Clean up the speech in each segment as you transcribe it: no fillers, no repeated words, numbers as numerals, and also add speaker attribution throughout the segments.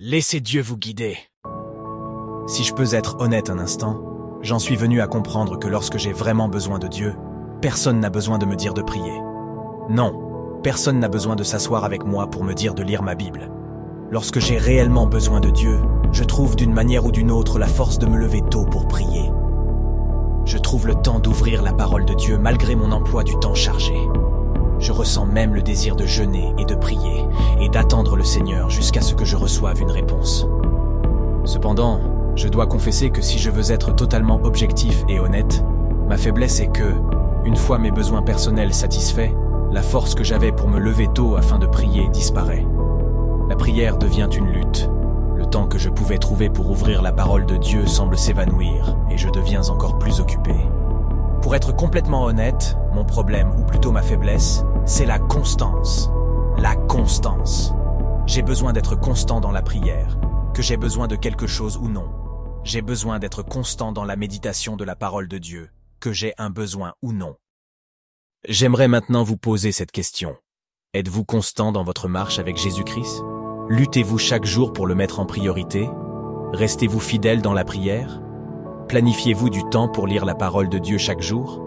Speaker 1: Laissez Dieu vous guider. Si je peux être honnête un instant, j'en suis venu à comprendre que lorsque j'ai vraiment besoin de Dieu, personne n'a besoin de me dire de prier. Non, personne n'a besoin de s'asseoir avec moi pour me dire de lire ma Bible. Lorsque j'ai réellement besoin de Dieu, je trouve d'une manière ou d'une autre la force de me lever tôt pour prier. Je trouve le temps d'ouvrir la parole de Dieu malgré mon emploi du temps chargé. Je ressens même le désir de jeûner et de prier et d'attendre le Seigneur jusqu'à ce que je reçoive une réponse. Cependant, je dois confesser que si je veux être totalement objectif et honnête, ma faiblesse est que, une fois mes besoins personnels satisfaits, la force que j'avais pour me lever tôt afin de prier disparaît. La prière devient une lutte. Le temps que je pouvais trouver pour ouvrir la parole de Dieu semble s'évanouir et je deviens encore plus occupé. Pour être complètement honnête, mon problème, ou plutôt ma faiblesse, c'est la constance. La constance. J'ai besoin d'être constant dans la prière, que j'ai besoin de quelque chose ou non. J'ai besoin d'être constant dans la méditation de la parole de Dieu, que j'ai un besoin ou non. J'aimerais maintenant vous poser cette question. Êtes-vous constant dans votre marche avec Jésus-Christ? Luttez-vous chaque jour pour le mettre en priorité? Restez-vous fidèle dans la prière? Planifiez-vous du temps pour lire la parole de Dieu chaque jour?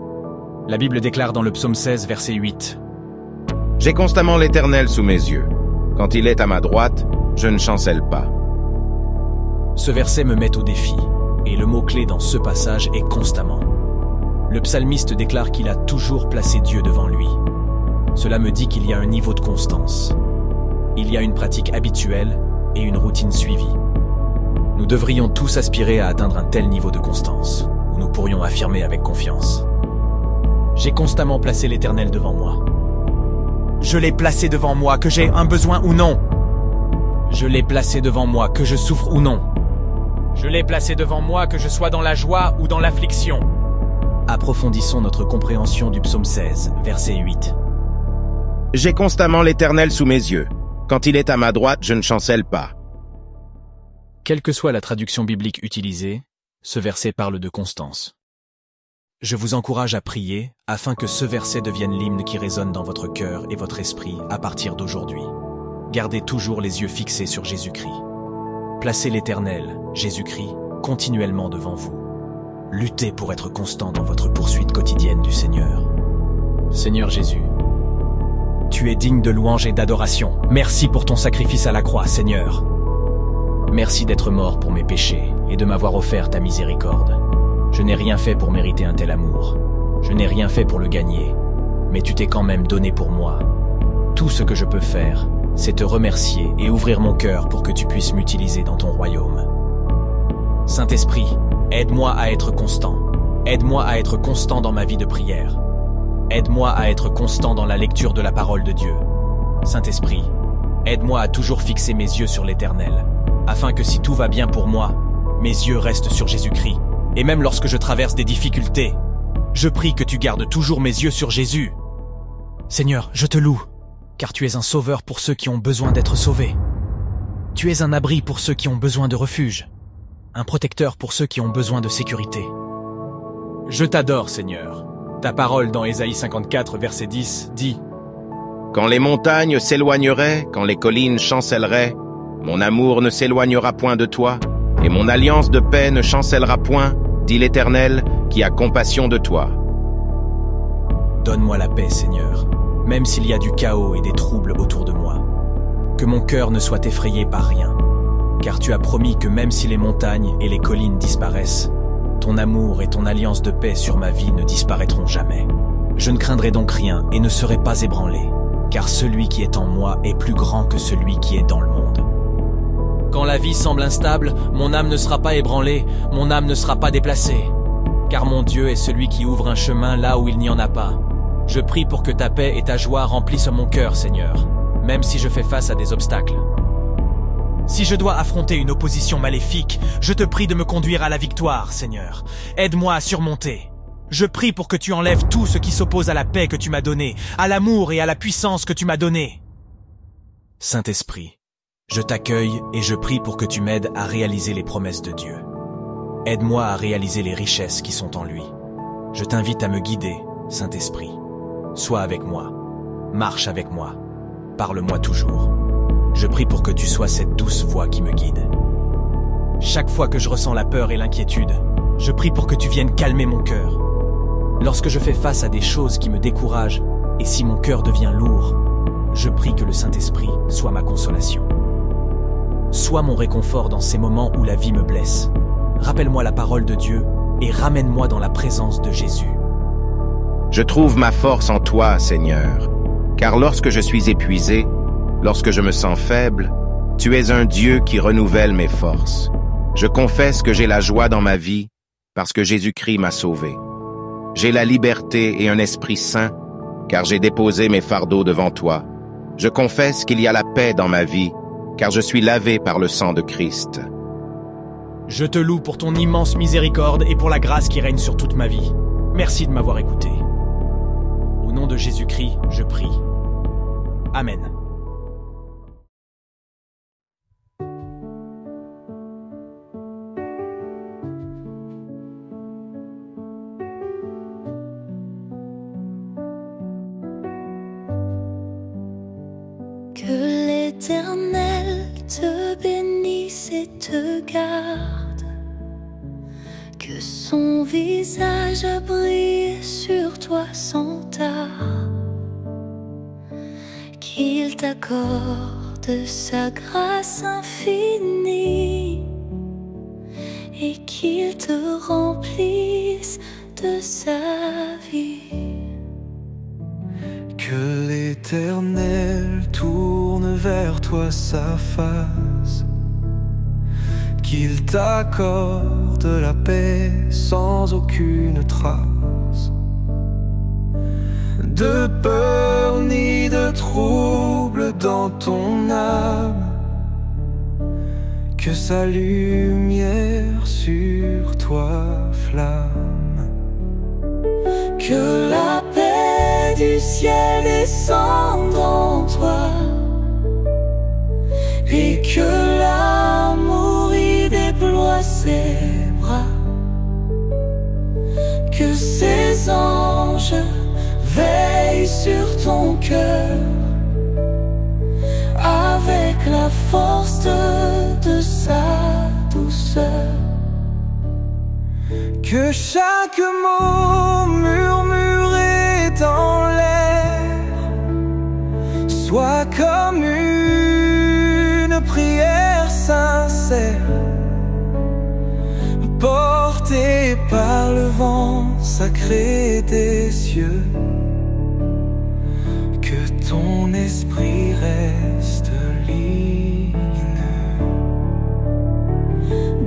Speaker 1: La Bible déclare dans le psaume 16, verset 8.
Speaker 2: « J'ai constamment l'Éternel sous mes yeux. Quand il est à ma droite, je ne chancelle pas. »
Speaker 1: Ce verset me met au défi, et le mot-clé dans ce passage est constamment. Le psalmiste déclare qu'il a toujours placé Dieu devant lui. Cela me dit qu'il y a un niveau de constance. Il y a une pratique habituelle et une routine suivie. Nous devrions tous aspirer à atteindre un tel niveau de constance, où nous pourrions affirmer avec confiance. J'ai constamment placé l'Éternel devant moi. Je l'ai placé devant moi, que j'ai un besoin ou non. Je l'ai placé devant moi, que je souffre ou non. Je l'ai placé devant moi, que je sois dans la joie ou dans l'affliction. Approfondissons notre compréhension du psaume 16, verset 8.
Speaker 2: « J'ai constamment l'Éternel sous mes yeux. Quand il est à ma droite, je ne chancelle pas. »
Speaker 1: Quelle que soit la traduction biblique utilisée, ce verset parle de constance. Je vous encourage à prier afin que ce verset devienne l'hymne qui résonne dans votre cœur et votre esprit à partir d'aujourd'hui. Gardez toujours les yeux fixés sur Jésus-Christ. Placez l'Éternel, Jésus-Christ, continuellement devant vous. Luttez pour être constant dans votre poursuite quotidienne du Seigneur. Seigneur Jésus, tu es digne de louange et d'adoration. Merci pour ton sacrifice à la croix, Seigneur. Merci d'être mort pour mes péchés et de m'avoir offert ta miséricorde. Je n'ai rien fait pour mériter un tel amour. Je n'ai rien fait pour le gagner, mais tu t'es quand même donné pour moi. Tout ce que je peux faire, c'est te remercier et ouvrir mon cœur pour que tu puisses m'utiliser dans ton royaume. Saint-Esprit, aide-moi à être constant. Aide-moi à être constant dans ma vie de prière. Aide-moi à être constant dans la lecture de la parole de Dieu. Saint-Esprit, aide-moi à toujours fixer mes yeux sur l'Éternel, afin que si tout va bien pour moi, mes yeux restent sur Jésus-Christ. Et même lorsque je traverse des difficultés, je prie que tu gardes toujours mes yeux sur Jésus. Seigneur, je te loue, car tu es un sauveur pour ceux qui ont besoin d'être sauvés. Tu es un abri pour ceux qui ont besoin de refuge, un protecteur pour ceux qui ont besoin de sécurité. Je t'adore, Seigneur. Ta parole dans Ésaïe 54, verset 10, dit «
Speaker 2: Quand les montagnes s'éloigneraient, quand les collines chancelleraient, mon amour ne s'éloignera point de toi, et mon alliance de paix ne chancellera point, dit l'Éternel, qui a compassion de toi. »
Speaker 1: Donne-moi la paix, Seigneur, même s'il y a du chaos et des troubles autour de moi. Que mon cœur ne soit effrayé par rien, car tu as promis que même si les montagnes et les collines disparaissent, ton amour et ton alliance de paix sur ma vie ne disparaîtront jamais. Je ne craindrai donc rien et ne serai pas ébranlé, car celui qui est en moi est plus grand que celui qui est dans le monde. Quand la vie semble instable, mon âme ne sera pas ébranlée, mon âme ne sera pas déplacée. Car mon Dieu est celui qui ouvre un chemin là où il n'y en a pas. Je prie pour que ta paix et ta joie remplissent mon cœur, Seigneur, même si je fais face à des obstacles. Si je dois affronter une opposition maléfique, je te prie de me conduire à la victoire, Seigneur. Aide-moi à surmonter. Je prie pour que tu enlèves tout ce qui s'oppose à la paix que tu m'as donnée, à l'amour et à la puissance que tu m'as donnée. Saint-Esprit, je t'accueille et je prie pour que tu m'aides à réaliser les promesses de Dieu. Aide-moi à réaliser les richesses qui sont en lui. Je t'invite à me guider, Saint-Esprit. Sois avec moi, marche avec moi, parle-moi toujours. Je prie pour que tu sois cette douce voix qui me guide. Chaque fois que je ressens la peur et l'inquiétude, je prie pour que tu viennes calmer mon cœur. Lorsque je fais face à des choses qui me découragent, et si mon cœur devient lourd, je prie que le Saint-Esprit soit ma consolation. Sois mon réconfort dans ces moments où la vie me blesse. Rappelle-moi la parole de Dieu et ramène-moi dans la présence de Jésus.
Speaker 2: Je trouve ma force en toi, Seigneur, car lorsque je suis épuisé, lorsque je me sens faible, tu es un Dieu qui renouvelle mes forces. Je confesse que j'ai la joie dans ma vie parce que Jésus-Christ m'a sauvé. J'ai la liberté et un esprit saint car j'ai déposé mes fardeaux devant toi. Je confesse qu'il y a la paix dans ma vie car je suis lavé par le sang de Christ.
Speaker 1: Je te loue pour ton immense miséricorde et pour la grâce qui règne sur toute ma vie. Merci de m'avoir écouté. Au nom de Jésus-Christ, je prie. Amen.
Speaker 3: Que l'Éternel te bénisse et te garde, que son visage brille sur toi sans tard, qu'il t'accorde sa grâce infinie et qu'il te remplisse de sa vie.
Speaker 4: Que l'Éternel tourne vers toi sa face, qu'il t'accorde la paix sans aucune trace de peur ni de trouble dans ton âme, que sa lumière sur toi flamme, que la paix du ciel descende en toi et que l'amour y déploie ses bras, que ses anges veillent sur ton cœur avec la force de sa douceur, que chaque mot murmuré dans l'air soit comme une prière sincère, portée par le vent sacré des cieux, que ton esprit reste lumineux.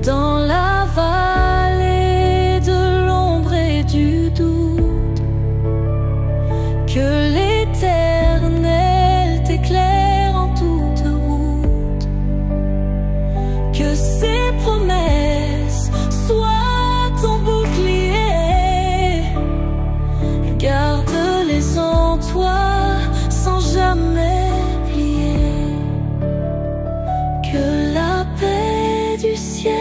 Speaker 3: Dans la vallée de l'ombre et du doute, que l'Éternel t'éclaire en toute route, que ses promesses soient ton bouclier, garde-les en toi sans jamais plier, que la paix du ciel